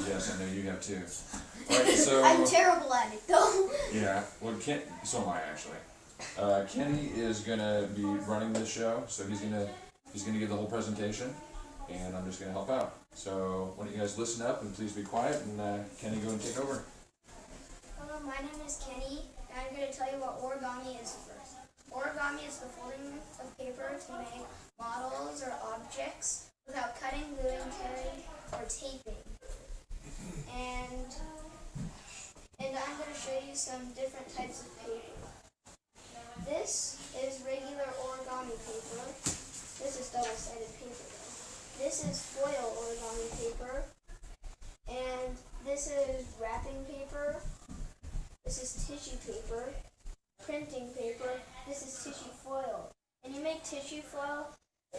Yes, I know you have too. Alright, so... I'm terrible at it, though. Yeah, well, so am I, actually. Kenny is gonna be running this show, so he's gonna give the whole presentation, and I'm just gonna help out. So, why don't you guys listen up and please be quiet, and Kenny, go and take over. Hello, my name is Kenny, and I'm going to tell you what origami is first. Origami is the folding of paper to make models or objects without cutting, gluing, tearing, or taping. And I'm going to show you some different types of paper. This is regular origami paper. This is double-sided paper, though. This is foil origami paper. And this is wrapping paper. This is tissue paper, printing paper. This is tissue foil. And you make tissue foil,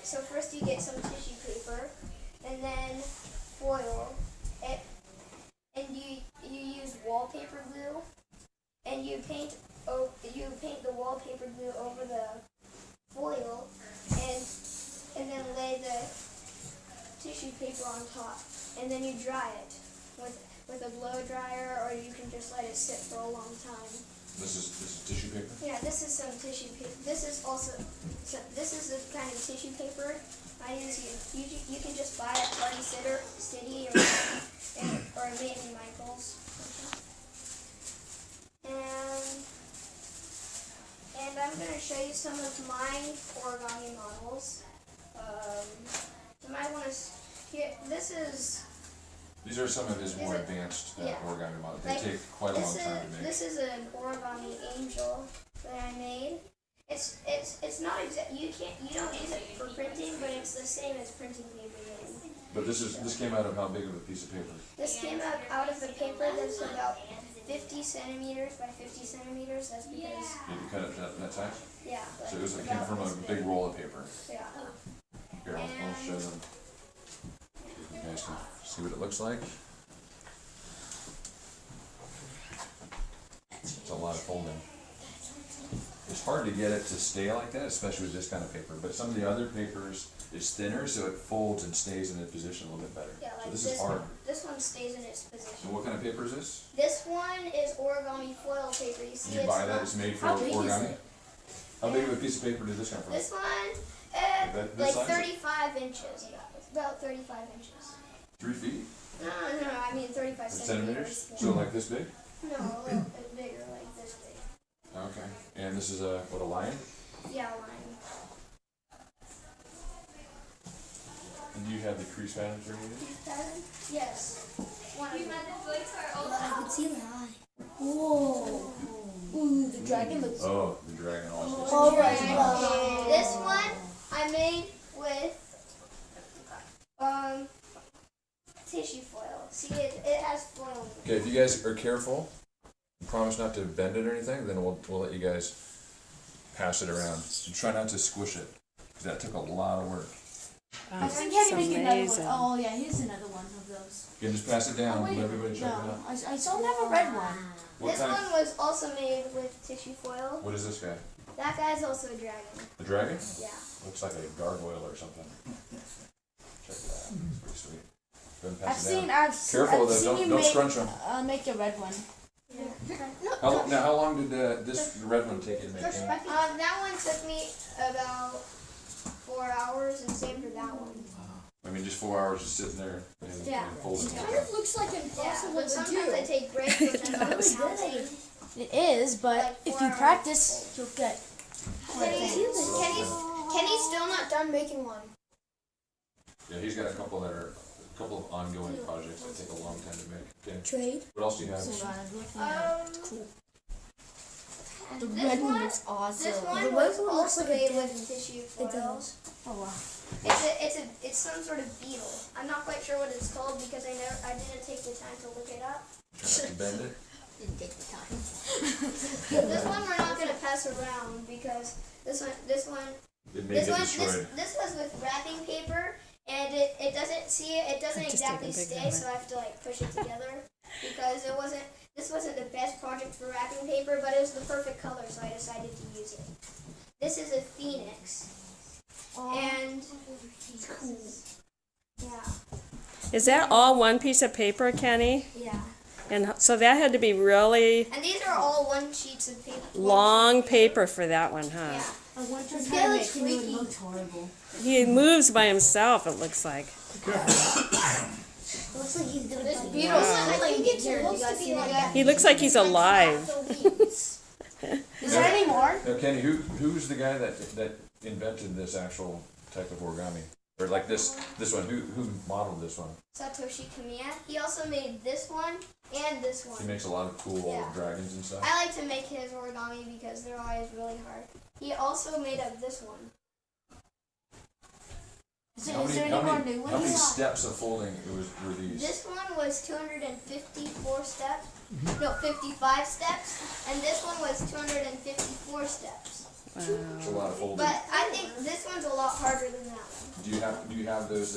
so first you get some tissue paper, and then foil, and you use wallpaper glue, and you paint the wallpaper glue over the foil, and then lay the tissue paper on top, and then you dry it with a blow dryer, or you can just let it sit for a long time. This is tissue paper? Yeah, this is some tissue paper. This is the kind of tissue paper I use. You can just buy at Party City or maybe Michael's. And I'm going to show you some of my origami models. You might want to here. These are some of his more advanced origami models. They take quite a long time to make. This is an origami angel that I made. It's not you don't use it for printing, but it's the same as printing paper. But this came out of how big of a piece of paper? This came out of a paper that's about 50 centimeters by 50 centimeters. That's because Did you cut it that size? Yeah. So it came from a big roll of paper. Yeah. Here, I'll show them. You guys can see what it looks like. It's a lot of folding. It's hard to get it to stay like that, especially with this kind of paper. But some of the other papers is thinner, so it folds and stays in its position a little bit better. Yeah, like so this is hard. This one stays in its position. And what kind of paper is this? This one is origami foil paper. You see, Did you buy that? It's made for origami? How big of a piece of paper did this come from? This one, this like size? 35 inches. About 35 inches. 3 feet? No, I mean 35 centimeters. So like this big? No, a little bit bigger, like this big. Okay. And this is a lion? Yeah, a lion. And do you have the crease patterns for you? Crease pattern? Yes. I can see the eye. Whoa. Ooh, the dragon looks. Oh, the dragon also. Oh my god. This one I made with tissue foil. See, it has foil in it. Okay, if you guys are careful, promise not to bend it or anything, then we'll let you guys pass it around. And try not to squish it, because that took a lot of work. I think I make another one. Oh yeah, here's another one of those. You can just pass it down and let everybody check it No, out. I still have a red one. What This kind? one was also made with tissue foil. What is this guy? That guy's also a dragon. The dragon? Yeah. Looks like a gargoyle or something. Check that out. It's pretty sweet. Go ahead and I've pass it seen down. Careful though, you don't make, scrunch them. make a red one. Yeah. How long did the red one take you to make? That one took me about 4 hours, and same for that one. I mean, just 4 hours just sitting there and folding it. Kind of looks like Yeah, impossible but sometimes I take breaks, which I'm not really good at. It is, but Like if 4 you hours. practice, you'll get. Kenny's still not done making one. Yeah, he's got a couple of ongoing projects that take a long time to make. Okay. Trade. What else do you have? Cool. The This red one one- looks awesome. This one The was red also like made a with tissue foil. Oh wow. It's some sort of beetle. I'm not quite sure what it's called because I didn't take the time to look it up. Try not to bend it. Didn't take the time. This one we're not gonna pass around because this one It may get destroyed. this was with wrapping paper, and it doesn't exactly stay, so I have to like push it together because this wasn't the best project for wrapping paper, but it was the perfect color, so I decided to use it. This is a phoenix, and Cool. yeah, Is that all one piece of paper, Kenny? Yeah. And so that had to be really And these are all one sheets of paper. long paper for that one, huh? Yeah. I want to This try guy to looks make it freaky. look horrible. He moves by himself, it looks like. Looks like he's doing this beautiful. Wow. I think it's supposed to be like that. He looks like he's alive. Is there any more? Now, Kenny, who's the guy that invented this actual type of origami? Or like this one? Who modeled this one? Satoshi Kamiya. He also made this one and this He one. makes a lot of cool Yeah. dragons and stuff. I like to make his origami because they're always really hard. He also made up this one. Is there any more new How many ones? steps of folding were these? This one was 254 steps. No, 55 steps. And this one was 254 steps. It's a lot of folding. But I think this one's a lot harder than that one. Do you have those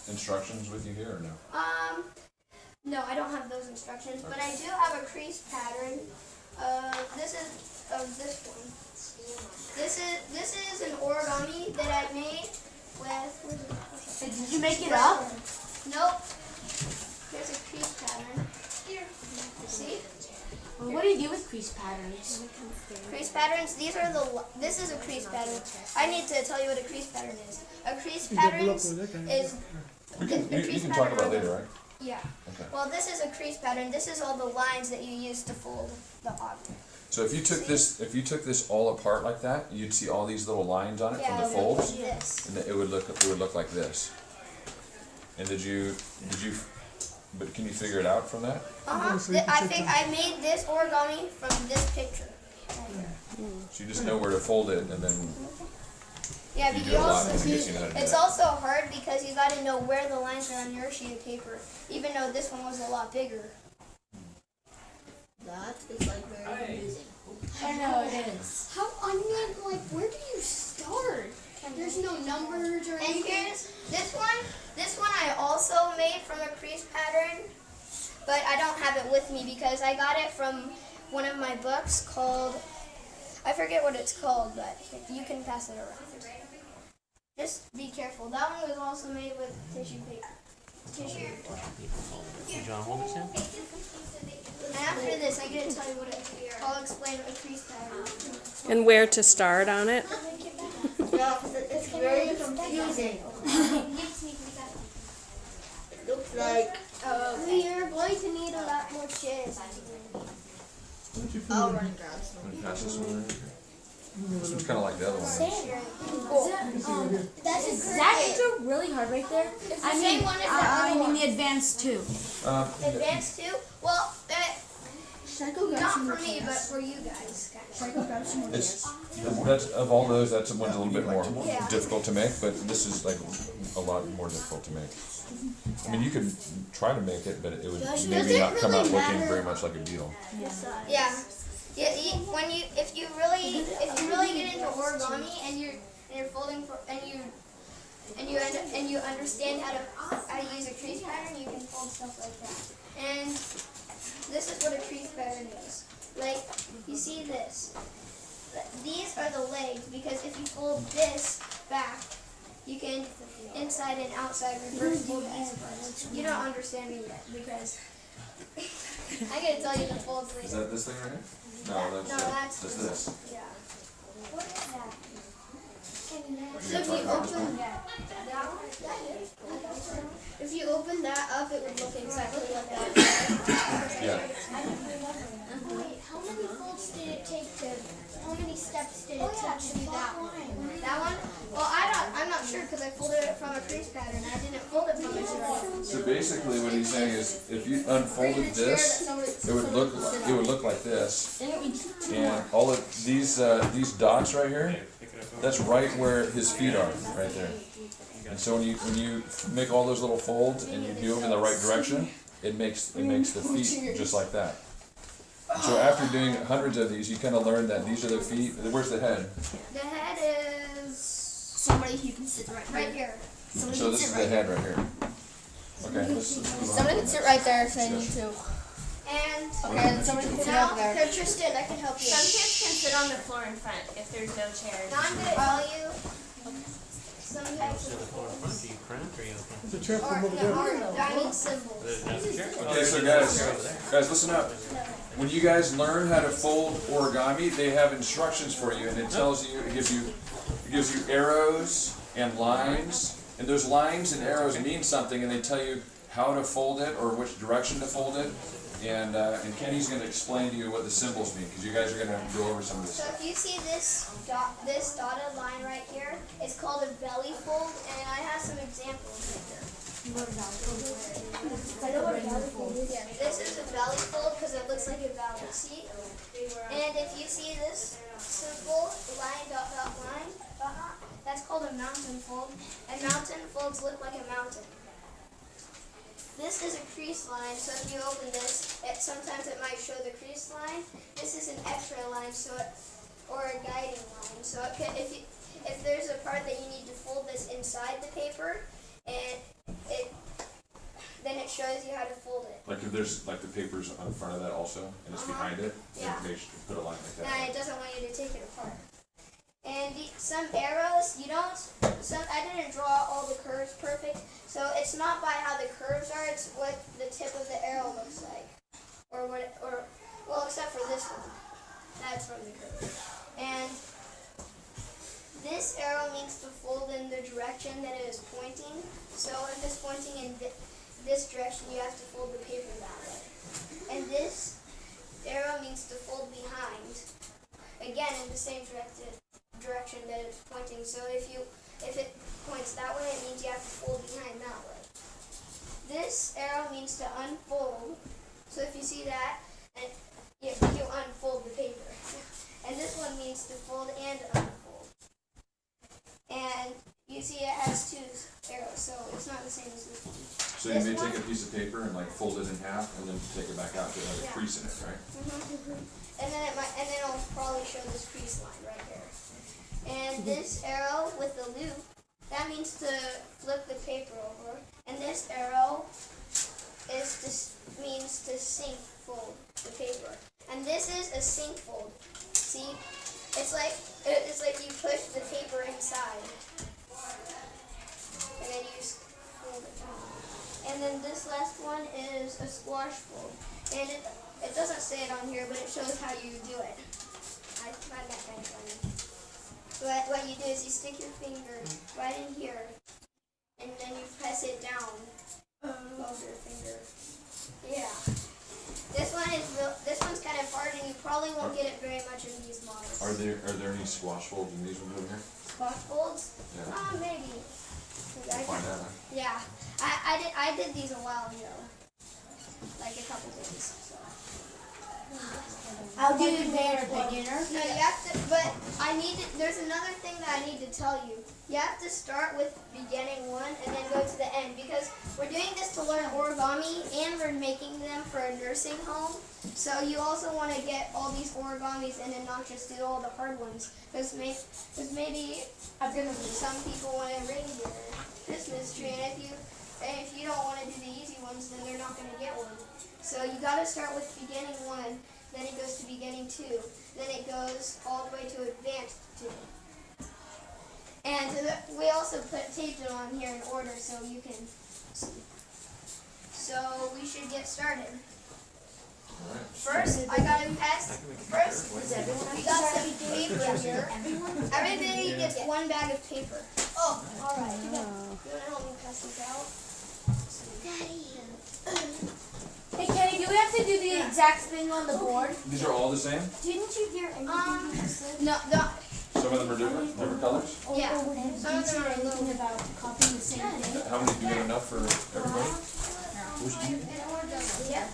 instructions with you here or no? No, I don't have those instructions, but I do have a crease pattern. This is of this one. This is an origami that I made with. Did you make it up? Nope. Here's a crease pattern. Here. See? Well, what do you do with crease patterns? Crease patterns. This is a crease pattern. I need to tell you what a crease pattern is. A crease pattern is. You can talk about it later, right? Yeah. Okay. Well, this is a crease pattern. This is all the lines that you use to fold the object. So if you took this all apart like that, you'd see all these little lines on it from the folds, This. and it would look like this. And but can you figure it out from that? I think I made this origami from this picture. Right here. So you just know where to fold it, and then Yeah, you but do you a lot also and it gets you know how to do it's that. also hard because you got to know where the lines are on your sheet of paper, even though this one was a lot bigger. That is like very confusing. I know it is. How, I mean, like, where do you start? There's no numbers or And anything. here's this one. This one I also made from a crease pattern, but I don't have it with me because I got it from one of my books called, I forget what it's called, but you can pass it around. Just be careful. That one was also made with tissue paper. Tissue. Did you want to hold this in? And after this, I get to tell you what I'll explain a crease pattern. And where to start on it? Yeah, it's very confusing. It looks like, We are going to need a lot more chairs. I'll run and grab some. Want to pass this one? This one's kind of like the other one. That intro really hard right there. It's the same one as the other one. the advanced too. Advanced too? Well, Should I go grab not some for more me, chairs? but for you guys. Should I go grab some more chairs? That's of all those, that's the one's a little bit more Yeah. difficult to make, but this is like a lot more difficult to make. I mean, you could try to make it, but it would maybe not come out looking very much like a beetle. Yeah. If you really get into origami and you're folding and you understand how to use a crease pattern, you can fold stuff like that. And this is what a crease pattern is. Like, you see this. These are the legs, because if you fold this back, you can inside and outside reverse fold these parts. You don't understand me yet, because I gotta tell you the folds Is later. that this thing right here? No, that's this. Yeah. What is that? So if you open If you open that up, it would look exactly like that. Yeah. How many folds did it take to, how many steps did it take to do that one? That one? Well, I'm not sure because I folded it from a crease pattern. I didn't fold it from a drawing. So basically, what he's saying is, if you unfolded this, it would look like this, and all of these dots right here, that's right where his feet are, right there. And so when you make all those little folds and you do them in the right direction, it makes the feet just like that. And so after doing hundreds of these, you kind of learn that these are the feet. Where's the head? The head is Somebody who can sit right here. So this is the head right here. Okay. Somebody can sit right there if they need to. And Okay, somebody can sit over there. here, Tristan, I can help you. Some kids can sit on the floor in front if there's no chairs. Now I'm gonna tell you. So types Sit of in the corner front, do you print or you open? It's a chair or from over there. diamond symbols. There's a chair. Okay, so guys, listen up. When you guys learn how to fold origami, they have instructions for you, and it tells you, it gives you arrows and lines, and those lines and arrows mean something, and they tell you how to fold it or which direction to fold it. And Kenny's going to explain to you what the symbols mean, because you guys are going to go over some of this So stuff. if you see this dotted line right here, it's called a belly fold, and I have some examples right here. Yeah, this is a belly fold because it looks like a valley. See? And if you see this simple line, dot, dot, line, dot, dot, that's called a mountain fold. And mountain folds look like a mountain. This is a crease line, so if you open this, sometimes it might show the crease line. This is an X-ray line, or a guiding line. So it could, if there's a part that you need to fold this inside the paper, and then it shows you how to fold it. Like if there's like the paper's on the front of that also, and it's behind it, Yeah. then put a line like that. And it doesn't want you to take it apart. And some arrows, I didn't draw all the curves perfect, so it's not by how the curves are, it's what the tip of the arrow looks like. Well, except for this one. That's from the curve. And this arrow means to fold in the direction that it is pointing. So if it's pointing in this direction, you have to fold the paper that way. And this arrow means to fold behind. Again, in the same direction that it's pointing. So if it points that way, it means you have to fold behind that way. This arrow means to unfold. So if you see that, you unfold the paper. And this one means to fold and unfold. And you see it has two arrows, so it's not the same as this one. So you may take a piece of paper and like fold it in half, and then take it back out to have a crease in it, right? And then it'll probably show this crease line right here. And this arrow with the loop, that means to flip the paper over. And this arrow means to sink fold the paper. And this is a sink fold. See, it's like you push the paper inside, and then you just fold it down. And then this last one is a squash fold, and it doesn't say it on here, but it shows how you do it. I find that kind of funny. But what you do is you stick your finger right in here, and then you press it down over your finger. Yeah. This one's kind of hard, and you probably won't get it very much in these models. Are there any squash folds in these ones over here? Squash folds? Yeah. Maybe. We'll find out, huh? Yeah. I did these a while ago. Like a couple days. So. I'll do advanced beginner. No, you have to, but there's another thing that I need to tell you. You have to start with beginning one and then go to the end, because we're doing this to learn origami and we're making them for a nursing home. So you also want to get all these origamis and then not just do all the hard ones. Because maybe some people want to ring their Christmas tree, and if you don't want to do the easy ones, then they're not going to get one. So you got to start with beginning one, then it goes to beginning two, then it goes all the way to advanced two. And we also taped it on here in order so you can see. So we should get started. Alright. First, I got a test. First, we got some paper here. Everybody gets one bag of paper. Oh, alright. You want to help me pass this out? Hey Kenny, do we have to do the exact thing on the board? These are all the same? Didn't you hear anything you just said? No. Some of them are different colors? Yeah. Or did Some of them are anything little. about copying the same thing? How many do you have enough for everybody? Yeah.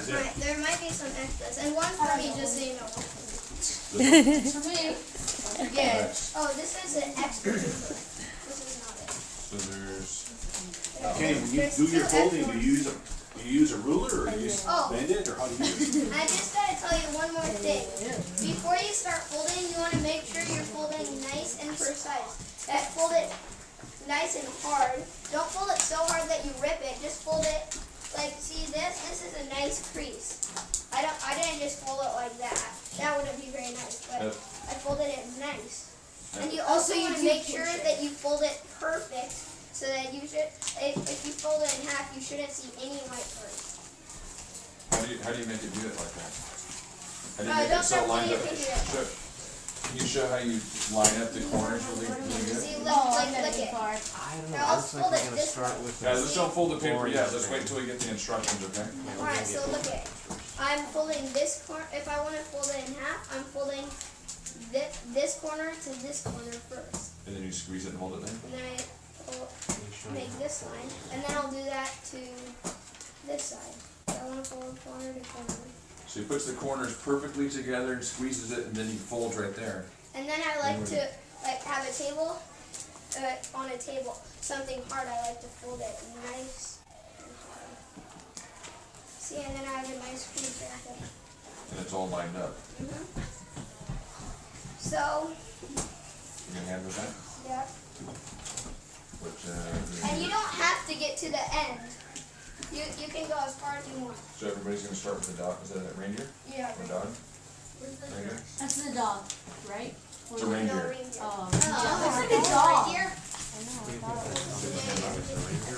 Right, there might be some extras, and one for me, just so you know. For me. Yeah. Oh, this is an extra paper. This is not it. So there's, Kenny, when you do your folding, do you use a ruler, or you just Oh. bend it, or how do you use it? I just gotta tell you one more thing. Before you start folding, you want to make sure you're folding nice and precise. Fold it nice and hard. Don't fold it so hard that you rip it. Just fold it like, see this? This is a nice crease. I didn't just fold it like that. that wouldn't be very nice, but Yep. I folded it nice. And you Also, also you want to do make push sure it. that you fold it perfect, so that you should, if you fold it in half, you shouldn't see any white parts. How do you make it do it like that? How do you No, make don't it so start lined putting up? your finger in. Show, can you show how you line up the corners really good? See, Oh, look I'm gonna it. be hard. I don't Now, know. I'll Looks like fold we're it gonna this start with Guys, let's don't fold the paper orange yet. Let's thing. wait until we get the instructions, okay? Alright, so look it. I'm folding this corner. If I want to fold it in half, I'm folding this corner to this corner first. And then you squeeze it and hold it there. And then I make this line. And then I'll do that to this side. So I want to fold corner to corner. So he puts the corners perfectly together and squeezes it, and then he folds right there. And then I like to have a table, on a table, something hard. I like to fold it nice and hard. See, and then I have a nice piece right there. And it's all lined up. So, You can handle that? yeah. But, And you don't have to get to the end. You can go as far as you want. so everybody's gonna start with the dog. Is that a reindeer Yeah. or dog? Reindeer? That's the dog, right? It's a No reindeer. reindeer. Oh, Looks like a dog.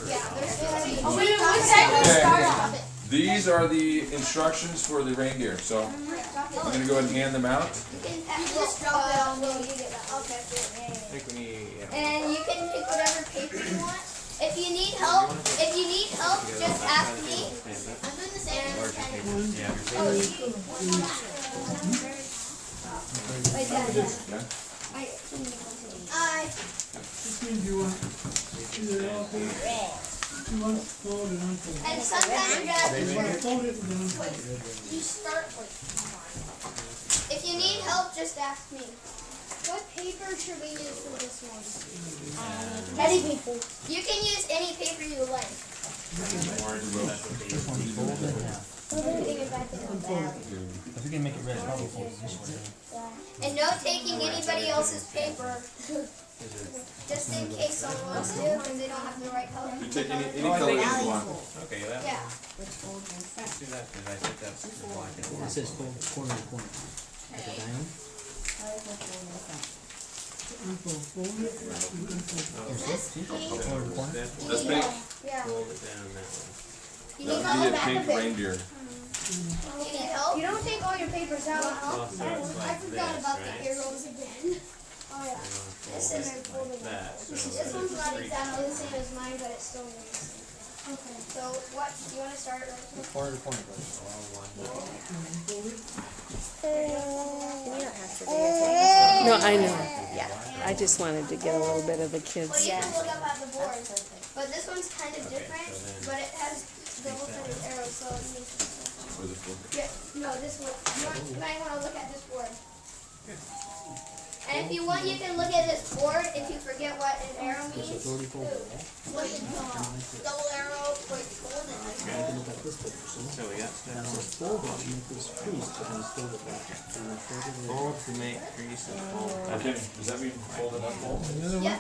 Yeah, there's Oh, wait, what's that gonna Okay. start off? These are the instructions for the reindeer. So I'm gonna go ahead and hand them out. You can just drop it on. No, you get that. Okay. I think we need. And you can pick whatever paper you want. If you need help, just ask me. I'm doing the same as Kenny. Yeah, your Oh, favorite. wait, Dad. Yeah. I. And sometimes you gotta you start with. If you need help, just ask me. What paper should we use for this one? Any paper. You can use any paper you like. Orange, that's what they use. Putting it back in the bag. If we can make it red, probably fold it this way. And no taking anybody else's paper, just in case someone wants to, and they don't have the right color. You take any color you want. Okay, that. Yeah. Let's do that because I think that's black and It orange. says fold corner to corner. Like a diamond. Corner to corner. That's pink. Yeah. Fold it down that way. You That need would be a help? pink reindeer. You need help? You don't take all your papers out. Well, so it's I like forgot this, about right? the arrows again. Oh yeah. This is Fold it like that. So This one's not three- exactly the same as mine, but it's still really the same. Okay. So what, you wanna start right here? Corner to corner. No, I know. Yeah. I just wanted to get a little bit of the Well, kids. you can look up at the board, but this one's kind of different, but it has double-sided arrows, so it makes it. Where's it for? Yeah, no, this one, you might wanna look at this board. And if you want, you can look at this board if you forget what an arrow means. Look at double arrow, like golden. So we got that one. Fold it, you make this crease, but then fold it back. So you fold it Fold to make crease and fold. Okay. Does that mean fold it up? Fold? Yeah,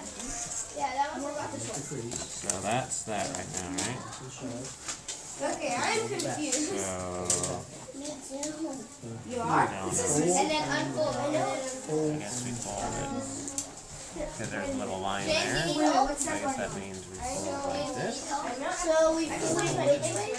yeah, that was about this one. So that's that right now, right? Okay, I'm confused. So You are? down And then unfold, and then I guess we fold it. Because there's a little line James, there. you need help? I guess that means we fold like this. So we fold it this way.